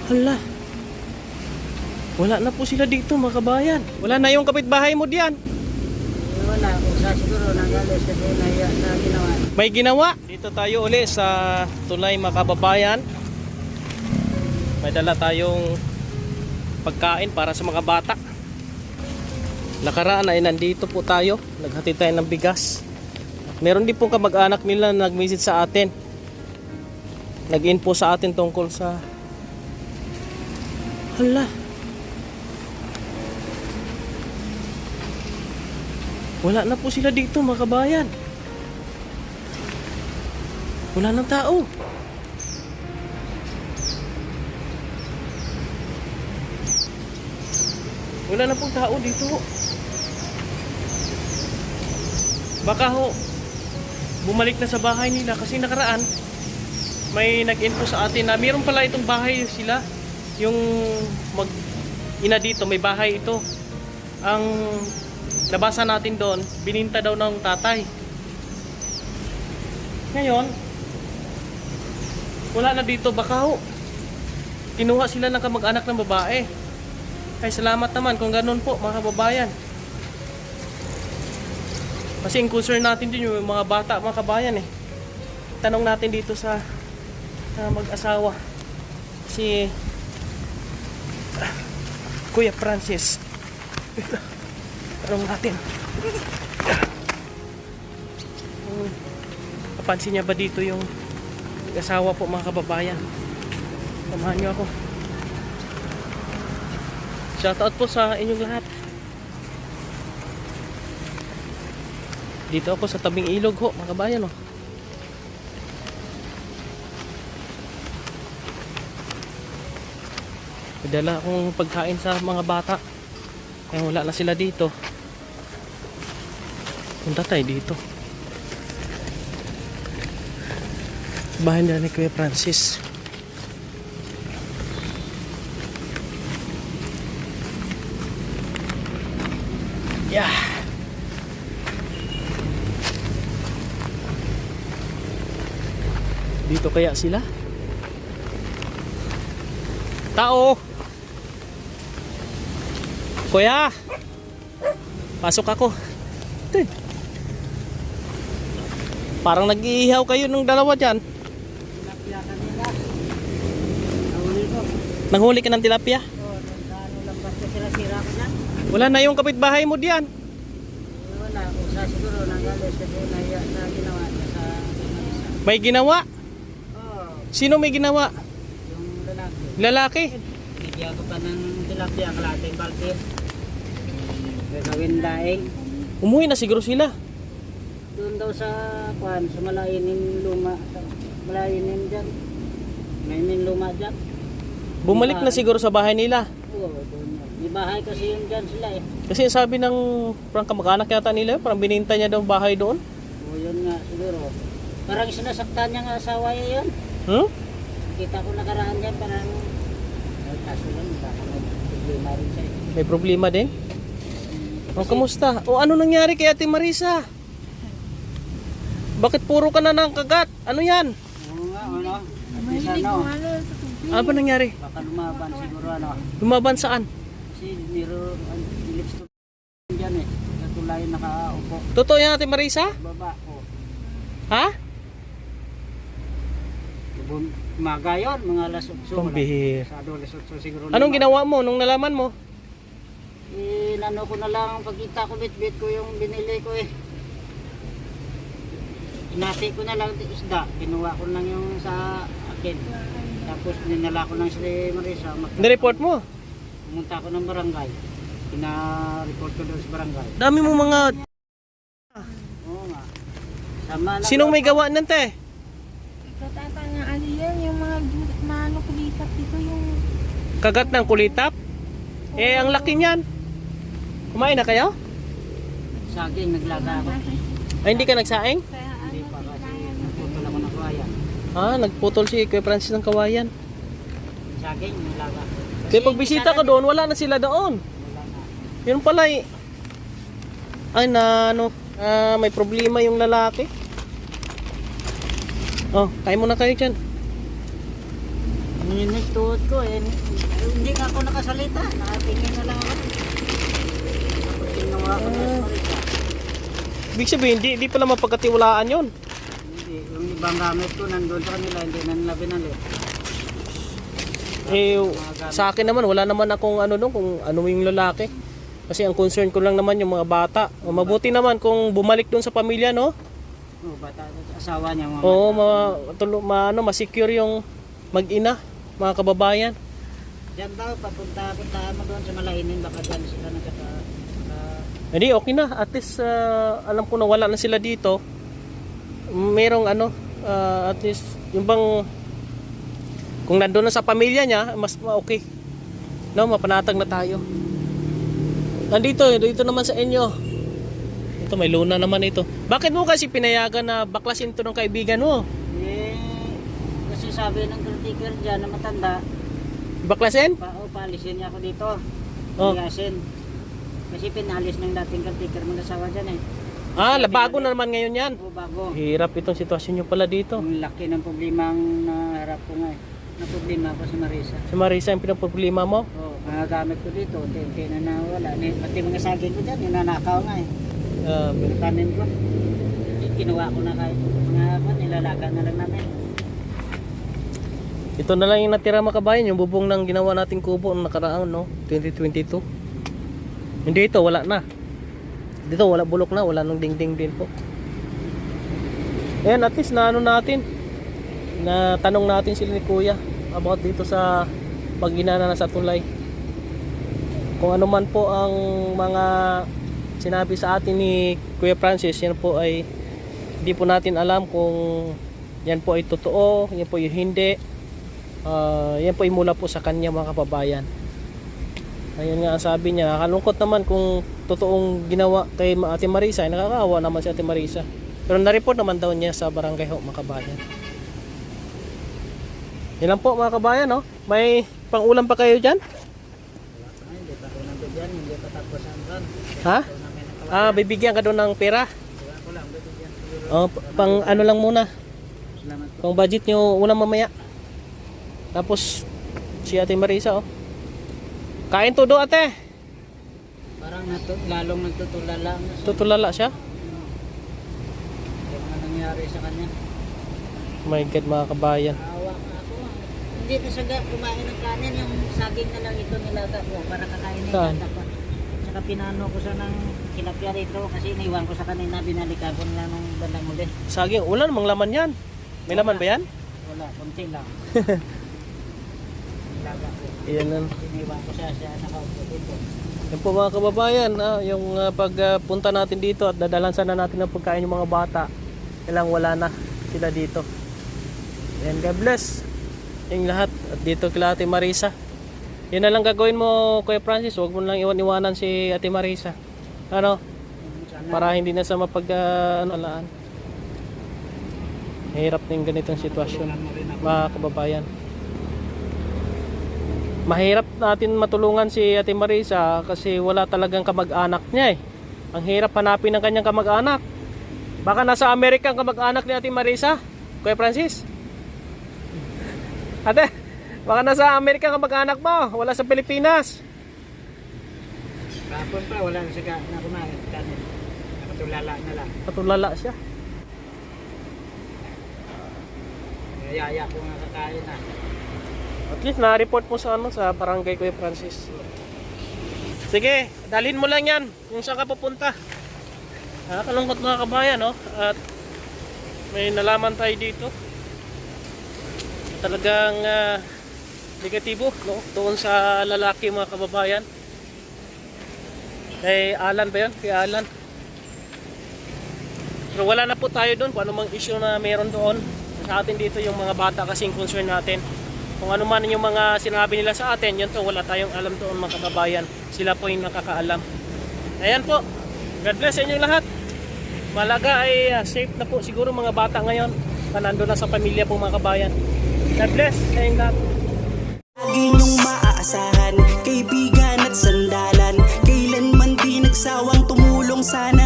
Hala. Wala na po sila dito mga kabayan. Wala na yung kapitbahay mo diyan. Wala, kung sa siguro nagalos kasi na ginawa. May ginawa. Dito tayo uli sa tulay mga kababayan. May dala tayong pagkain para sa mga bata. Nakaraan ay nandito po tayo. Naghatid tayo ng bigas. Meron din pong kamag-anak nila na nag-visit sa atin. Nag-info sa atin tungkol sa... Hala. Wala na po sila dito mga kabayan. Wala nang tao. Wala na pong tao dito. Baka ho bumalik na sa bahay nila kasi nakaraan may nag-info sa atin na mayroon pala itong bahay sila. Yung mag-ina dito may bahay ito. Ang nabasa natin doon, bininta daw ng tatay. Ngayon, wala na dito. Baka ho kinuha sila ng kamag-anak ng babae. Ay salamat naman kung ganun po mga kababayan. Kasi ang concern natin din yung mga bata mga kabayan eh. Tanong natin dito sa mag-asawa si Kuya Francis. Tanong natin. Kapansin niya ba dito yung mag-asawa po mga kababayan? Samahan niyo ako. Shoutout po sa inyong lahat. Dito ako sa tabing ilog ho, mga kabayan oh. Padala akong pagkain sa mga bata. Kaya wala na sila dito. Punta tayo dito. Bahay nila ni Kuya Francis. Yeah. Dito kaya sila? Tao! Kuya! Pasok ako. Ito eh. Parang nag-iihaw kayo ng dalawa dyan. Tilapia kanila. Nahuli ko. Nanghuli ka ng tilapia? Oo, ano lang basta sila sira ko dyan. Wala na yung kapitbahay mo diyan. Wala, kung sa siguro nagalos kasi na ginawa sa isa. May ginawa? Oo, Sino may ginawa? yung lalaki. Lalaki? Bigyan ko pa ng tilapia, kalating balde. Gagawin daing. Umuwi na siguro sila. Doon daw sa kuan, sa Malainin luma. Malainin dyan. Malainin luma dyan. Bumalik na siguro sa bahay nila. Oo, doon yun. May bahay kasi yun dyan sila eh. Kasi sabi ng parang kamag-anak yata nila, parang bininta niya daw bahay doon. Oo, yun nga siguro. Parang sinasaktan niya nga asawa niya yun. Kita ko nakaraan dyan, parang kaso lang, baka may problema rin siya eh. May problema din? O, kamusta? O, ano nangyari kay Ate Marisa? Bakit puro ka na ng kagat? Ano yan? Oo nga, ano? Mahilig Ano? ko ano sa tubig. Ano ba nangyari? Baka lumaban siguro ano. Lumaban saan? Kasi niro, lips to dyan eh. Sa tulay nakaupo. Totoo yan Ate Marisa? Baba ko. Ha? Umaga yun, mga alas 8. Pambihir. Sa alas 8 siguro. Anong ginawa mo nung nalaman mo? Inano ko na lang, pagkita ko, bit-bit ko yung binili ko eh. Inati ko na lang isda. Kinuha ko lang yung sa akin. Tapos ninala ko lang si Marisa. Nireport mo? Pumunta ako ng barangay. Pina-report ko doon sa barangay. Dami mo mga... Oo nga. Sama na. Sinong may gawa nun te? Katata nga ano yan, yung mga mano kulitat dito yung... Kagat ng kulitap? Eh, ang laki niyan. Kumain na kayo? Saging, naglaga ako. Ay, hindi ka nagsaing? Kaya Hindi ano, pa kasi. kailangan Nagputol ako ng kawayan. Ah, nagputol si Kuya Francis ng kawayan. Saging, naglaga. Kaya pag bisita ka doon, wala na sila doon. Wala na. Yun pala eh. Ay na ano, may problema yung lalaki. Oh, kain muna kayo dyan. Nanginig tuhod ko eh. Hindi nga ako nakasalita. Nakatingin na lang ako. Ginawa ko na Marisa. Ibig sabihin, hindi pala mapagkatiwalaan yun. Hindi. Yung ibang gamit ko nandun sa kanila. Hindi na nila binalik. Sa akin naman, wala naman akong ano nung kung ano yung lalaki. Kasi ang concern ko lang naman yung mga bata. O, mabuti naman kung bumalik doon sa pamilya, no? Oh, bata, asawa niya. Mga Oo, ma-secure yung mag-ina, mga kababayan. Diyan daw, punta mo doon sa Malainin. Baka dyan sila Hindi, okay na. At least, alam ko na wala na sila dito. Merong at least, yung bang, kung nandun na sa pamilya niya, mas okay. No, mapanatag na tayo. Dito naman sa inyo. Ito, may luna naman ito. Bakit mo kasi pinayagan na baklasin ito ng kaibigan mo? eh, kasi sabi ng caretaker dyan na matanda, Baklasin? paalisin niya ako dito. Oh. Yasin. Kasi pinalis ng dating caretaker mag-asawa dyan eh. Bago na naman ngayon yan. O bago. Hirap itong sitwasyon nyo pala dito. Ang laki ng problema ang naharap ko nga eh. Na problema ko sa Marisa. Si Marisa yung pinagproblema mo? Oo, mga gamit ko dito, unti-unti na nawala. Pati mga saging ko dyan, nanakaw nga eh. Mga tanim ko. Kinuha ko na kahit mga nilalaga na lang namin. Ito na lang yung natira mga kabayan, yung bubong ng ginawa nating kubo noong nakaraan, no? 2022. Hindi ito, wala na. Dito wala, bulok na, wala nang dingding din po. Ayan, at least na tanong natin sila ni Kuya about dito sa pagginana na sa tulay. Kung ano man po ang mga sinabi sa atin ni Kuya Francis, yan po ay hindi po natin alam kung yan po ay totoo, yan po yung hindi. Yan po ay mula po sa kanya mga kababayan. Ayun nga ang sabi niya, nakakalungkot naman kung totoong ginawa kay Ate Marisa, ay nakakaawa naman si Ate Marisa. Pero na-report naman daw niya sa barangay ho mga kabayan. Yan lang po mga kabayan, no? May pang-ulam pa kayo dyan? Hindi pa ko nabigyan, hindi pa tapos ang kan. Ha? Bibigyan ka doon ng pera? Ako lang, bibigyan. Pang ano lang muna. Salamat po. Pang budget nyo unang mamaya. Tapos si Ate Marisa, oh. Kain todo ate. Parang lalong nagtutulala na siya. Tutulala siya. Yung mga nangyari sa kanya. Oh my God mga kabayan. Awa ka ako. Hindi na siya kumain ng kanin, yung saging na lang ito nilaga ko para kakainin Saan? niya. Tsaka pinano ko siya ng tilapia rito kasi iniwan ko sa kanina, binalikan ko nila nung bandang uli. Saging, wala namang laman yan. May laman ba yan? Wala, konti lang. Nilaga ko. Iyan lang. Iniwan ko siya nakaupo dito. Yan po mga kababayan, yung pagpunta natin dito at dadalan sana natin ng pagkain yung mga bata. Kailang wala na sila dito. Ayan, God bless yung lahat. At dito kila Ate Marisa. Yan na lang gagawin mo Kuya Francis, huwag mo lang iwan-iwanan si Ate Marisa. Ano? Para hindi na sa alaan. Hirap din ganitong sitwasyon mga kababayan. Mahirap natin matulungan si Ate Marisa kasi wala talagang kamag-anak niya eh. Ang hirap hanapin ng kanyang kamag-anak. Baka nasa Amerika ang kamag-anak ni Ate Marisa, Kuya Francis. Ate, baka nasa Amerika ang kamag-anak mo, wala sa Pilipinas. Kapon pa, wala na siya na kumain. Nakatulala na lang. Patulala siya. Yaya ko nga kakain na. At least na-report mo sa sa barangay Kuya Francis. Sige, dalhin mo lang yan kung saan ka pupunta. Nakakalungkot mga kabayan, no? At may nalaman tayo dito. Talagang negatibo, no? Doon sa lalaki mga kababayan. Kay Alan ba yun? Kay Alan. Pero wala na po tayo doon kung anumang issue na meron doon. Sa atin dito yung mga bata kasing concern natin. Kung ano man yung mga sinabi nila sa atin, yun to, wala tayong alam doon mga kababayan. Sila po yung nakakaalam. Ayan po. God bless sa inyong lahat. Malaga ay safe na po siguro mga bata ngayon. Nandun na sa pamilya po mga kabayan. God bless sa inyong lahat. Lagi niyong maaasahan, kaibigan at sandalan. Kailanman di nagsawang tumulong sana